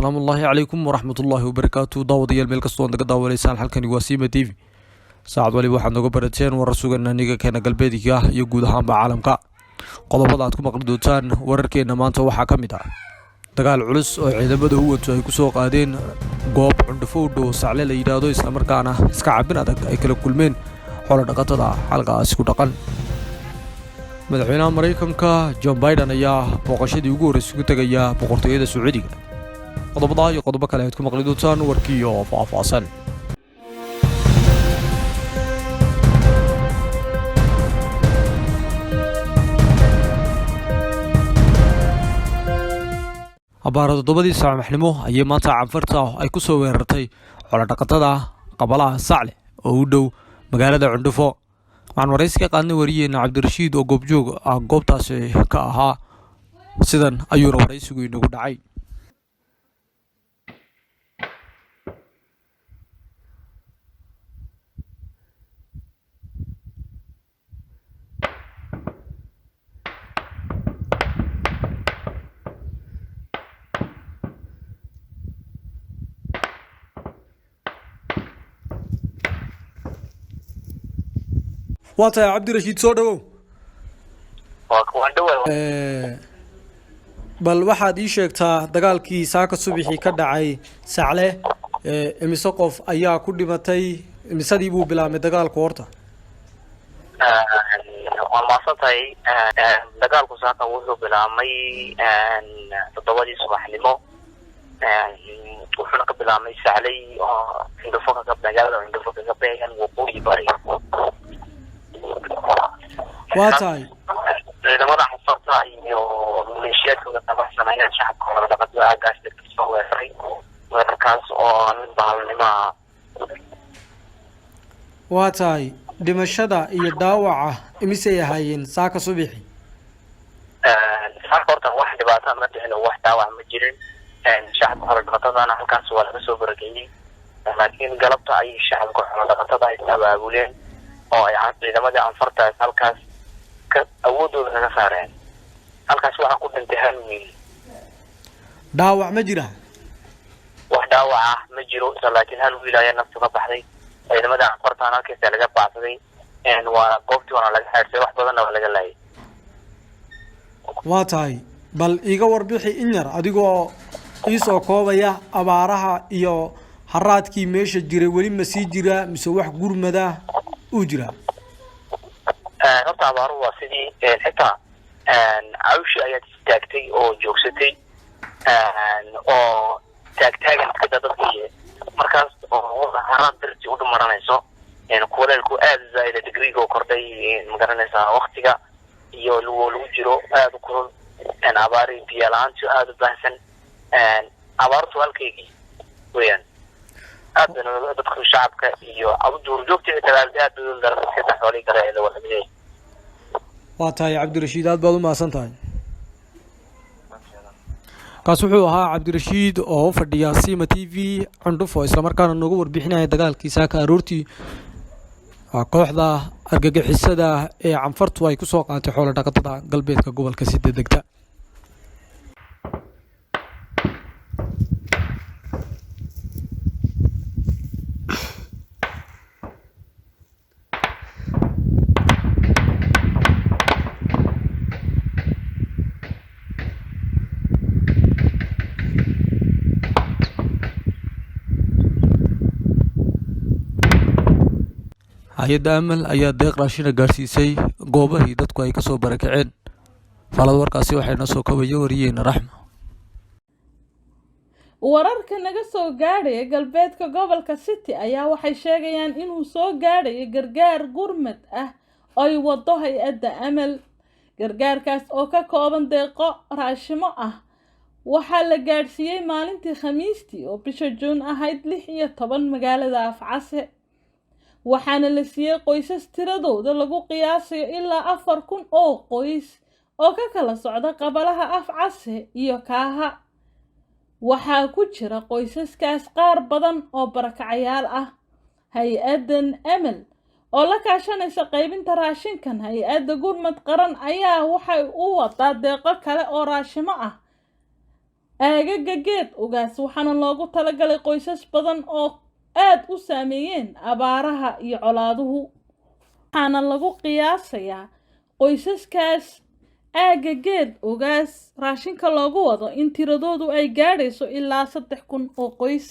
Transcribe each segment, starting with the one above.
السلام الله عليكم ورحمة الله وبركاته داوديال meel kastoo naga daawaneysaan halkani waa Sima TV saacad waliba waxaad naga barateen warar sugan aniga keena galbeedka iyo guud ahaanba caalamka qodobada aad ku maqli doontaan wararkeena maanta waxaa kamid ah dagaal culus oo ciidamada huwatu ay ku soo qaadeen goob cundufowdo sacle la yiraahdo isla markaana iska cabin adag ay kala kulmeen xoolo dhaqatada halkaas ku dhaqan madaxweynaha Mareykanka Joe Biden ayaa booqashadii ugu horeysay ku tagaya boqortooyada Sacuudiga qodobada iyo qodobo kale aad ku maqli doontaan warkii oo faahfaahsan abaarada dobadii saamaxnimo ayay maanta canfarta ay ku soo weerartay xoolo dhaqatada qabalaha sacle oo u dhow magaalada Cundufo waxaan wareysi ka qaadnay wariyeena Cabdirashiid oo goobjoog ah goobtaas ka ahaa sidan ayuu wareysigu inagu dhacay واتاي عبدالرشيد soo dhawow bal waxaad ii sheegtaa dagaalkii saaka subaxii ka dhacay sacle imise qof ayaa ku dhimatay imisadii buu bilaabmay dagaalku horta waan maasantay dagaalku saaka wuxuu bilaabmay 7 subaxnimo wuxuuna ka bilaabmay sacle oo Cundufo ka magaalada Cundufo ka beegan waqooyi bari واتاي لما حصلت ميليشيات كنا شعب لقد قاعد تسوي وكاس اون بالنما واتاي dhimashada iyo dhaawaca imise yahaayeen saaka subaxii saaka wax dhibaato ma dhicin wax dhaawac ma jirin shacabka hore dhaqatadana halkaas waa laga soo barakeeyay laakiin galabta ay shacabka hore dhaqatada ay abaabuleen oo ay ciidamada anfarta halkaas ka awoodooda laga saareen halkaas waxa ku dhintay hal wiil dhaawac ma jira wax dhaawac ma jiro laakiin hal wiil ayaa naftu ka baxday ciidamada anfarta halkaas laga baacsaday waa goobtii wana laga xirtay wax badan oo laga laayay waa tahay bal iga warbixi in yar adigoo isoo koobaya abaaraha iyo haraadkii meesha jiray wali ma sii jira mise wax gurmada u jira horta abaaru waa sidii xitaa cawshi ayaad istaagtay oo joogsatay oo taagtaagan iska dadkii markaas oo haraad darti u dhumaranayso kuleelku aad zaid degree oo kordhay magaranaysa waqtiga iyo lagu jiro aad u kulul abaari biyo la'aantu aad u baahsan abaartu halkeegii weeyaan أبداً بدخل شعبك إيوه أبو جوجتي تلاقيات بدون درجة كده حوالي كده إذا ولا بدي. واتاي عبدالرشيد هذا بعض ما سنتاي. كاسوحوها عبدالرشيد أو فرديا سيما TV عندفو إسلام كان النجور بحنا يدقال كيساك أرورتي قوحدة أرجع حسدا عن فرط واي كسوق عن تحول دقة قلبيتك قبل كسيد دقة. hay'adda amal ayaa deeq raashin gaarsiisay goobahii dadku ay ka soo barakaceen falad warkaasi waxayna soo kabayo wariyeen raxma wararka naga soo gaadhay galbeedka gobolka City ayaa waxay sheegayaan inuu soo gaadhay gargaar gurmad ah ay wado hay'adda amal gargaarkaas oo ka kooban deeqo raashimo ah waxaa la gaarsiiyay maalintii Khamiistii oo bisha Juun ahayd 16 magaalada Afcase waxaana la siiyay qoysas tiradooda lagu qiyaasayo ilaa 4,000 oo qoys oo ka kala socda qabalaha Afcase iyo Kaaha waxaa ku jira qoysaskaas qaar badan oo barakacayaal ah hay'addan amal oo la kaashanaysa qaybinta raashinkan hay'adda gurmad qaran ayaa waxay u wadaa deeqo kale oo raashimo ah aagaga geed ugaas waxaana loogu talagalay qoysas badan oo aad u saameeyeen abaaraha iyo colaaduhu. waxaana lagu qiyaasayaa qoysaskaas aaga geed ugaas raashinka loogu wado in tiradoodu ay gaadhayso ilaa 3,000 oo qoys.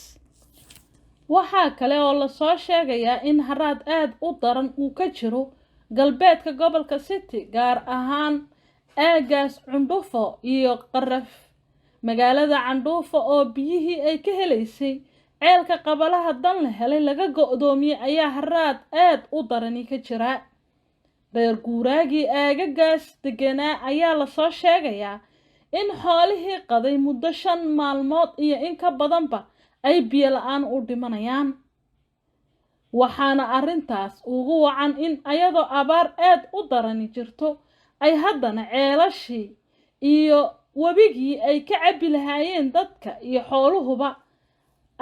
waxaa kale oo lasoo sheegayaa in haraad aad u daran uu ka jiro galbeedka gobolka City, gaar ahaan aagaas Cundhufo iyo Qaraf. magaalada Cundhufo oo biyihii ay ka helaysay ceelka qabalaha dan la helay laga go'doomiyay ayaa haraad aad u darani ka jira. reer guuraagii aagagaas deganaa ayaa lasoo sheegayaa in xoolihii qaday muddo 5 maalmood iyo in ka badanba ay biyo la'aan u dhimanayaan. waxaana arrintaas ugu wacan in ayadoo abaar aad u darani jirto ay haddana ceelashii iyo webigii ay ka cabbi lahaayeen dadka iyo xooluhuba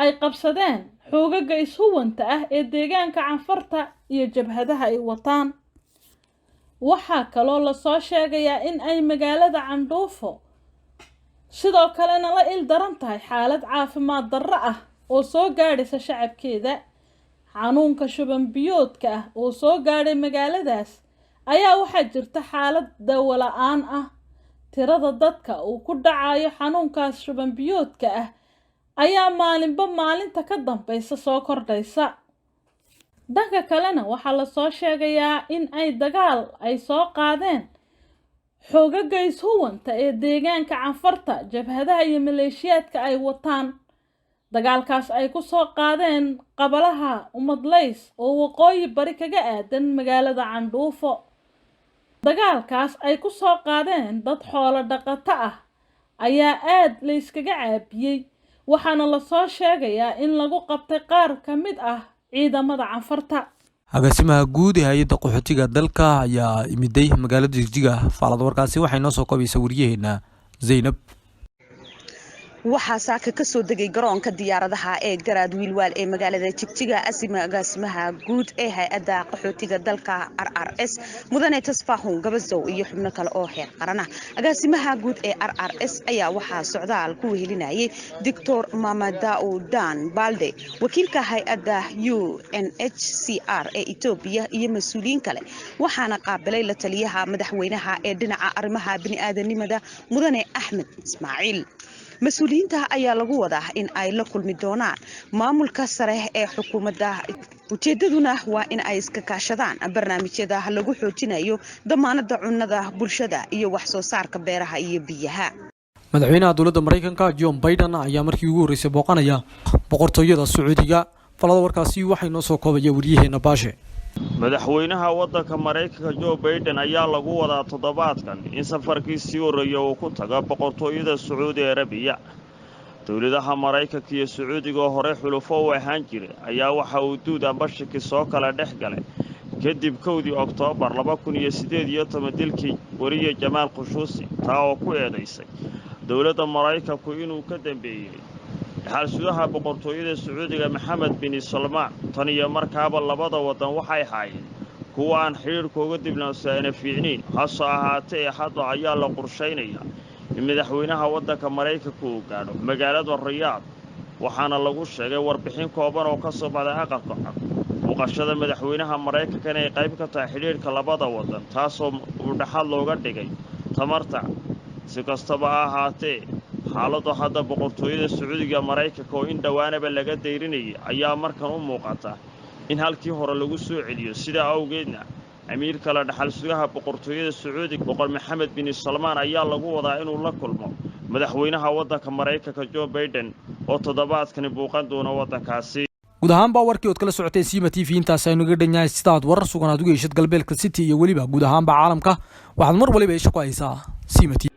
ay qabsadeen xoogaga ishuwanta ah ee deegaanka Canfarta iyo jabhadaha ay wataan. waxaa kaloo lasoo sheegayaa in ay magaalada Cundhufo sidoo kalena la ildaran tahay xaalad caafimaad darro ah oo soo gaadhaysa shacabkeeda. xanuunka shuban biyoodka ah oo soo gaadhay magaaladaas ayaa waxaa jirta xaalad daawo la'aan ah. tirada dadka uu ku dhacayo xanuunkaas shuban biyoodka ah ayaa maalinba maalinta ka dambaysa soo kordhaysa. dhanka kalena waxaa lasoo sheegayaa in ay dagaal ay soo qaadeen xoogaga ishuwanta ee deegaanka Canfarta, jabhadaha iyo maleeshiyaadka ay wataan. dagaalkaas ay ku soo qaadeen qabalaha Umadlays oo waqooyi bari kaga aadan magaalada Cundhufo. dagaalkaas ay ku soo qaadeen dad xoolo dhaqato ah ayaa aad la iskaga caabiyey, waxaana lasoo sheegayaa in lagu qabtay qaar ka mid ah ciidamada Canfarta. agaasimaha guud ee hay'adda qaxootiga dalka ayaa imiday magaalada Jigjiga. faalada warkaasi waxay noo soo qabaysaa wariyaheena Zainab. waxaa saaka ka soo degay garoonka diyaaradaha ee Garaad Wiilwaal ee magaalada Jigjiga agaasimaha guud ee hay'adda qaxootiga dalka RRS mudane Tasfaxun Gabasow iyo xubno kale oo heer qaran ah. agaasimaha guud ee RRS ayaa waxaa socdaal ku wehelinayay Dr. Mamadou Dan Balde, wakiilka hay'adda UNHCR ee Itoobiya iyo mas'uuliyiin kale. waxaana qaabilay la taliyaha madaxweynaha ee dhinaca arrimaha bini'aadanimada mudane Axmed Ismaaciil. mas-uuliyiinta ayaa lagu wadaa in ay la kulmi doonaan maamulka sare ee xukuumadda. ujeedaduna waa in ay iska kaashadaan barnaamijyada lagu xoojinayo damaanada cunnada bulshada iyo wax soo saarka beeraha iyo biyaha. madaxweynaha dowladda Mareykanka John Biden ayaa markii ugu horeysay booqanaya boqortooyada Sacuudiga. falada warkaasi waxay noo soo koobaya wariyaheena Baashe. madaxweynaha waddanka Mareykanka Joe Biden ayaa lagu wadaa toddobaadkan in safarkiisii horeeyay uu ku tago boqortooyada Sacuudi Arabiya. dowladaha Mareykanka iyo Sacuudiga oo hore xulufo u ahaan jiray ayaa waxa uu duud amba shaki soo kala dhex galay kadib 1 Oktoobar 2018 dilkii wariye Jamaal Khashoggi, taa oo ku eedaysay dowladda Mareykanku inuu ka dambeeyay xalsudaha boqortooyada Sacuudiga Maxamed bin Salmaan. tan iyo markaaba labada wadan waxay haayeen kuwa aan xiriirkooda diblomaasiyadeed fiicnayn. hase ahaatee hadda ayaa la qorsheynayaa in madaxweynaha waddanka Mareykanka uu gaadho magaalada Riyaad, waxaana lagu sheegay warbixin kooban oo ka soo baxday aqalka cad muuqashada madaxweynaha Mareykanka inay qayb ka tahay xiriirka labada wadan, taasoo uu dhaxal looga dhigay tamarta. si kastaba ha ahaatee xaaladda hadda boqortooyada Sacuudiga Mareykanka oo in dhawaanaba laga deyrinayay ayaa markan u muuqata in halkii hore lagu soo celiyo. sida awgeedna amiirka la dhaxal sugaha boqortooyada Sacuudiga boqor Maxamed bin Salmaan ayaa lagu wadaa inuu la kulmo madaxweynaha waddanka Mareykanka Joe Biden oo toddobaadkan booqan doona waddankaasi. guud ahaanba warkii ood kala socotay Sima TV intaas aynu ga dhanyahay. sidaad warar sugan aad uga heshid galbeedka City iyo weliba guud ahaanba caalamka waxaad mar waliba isha ku haysaa Sima TV.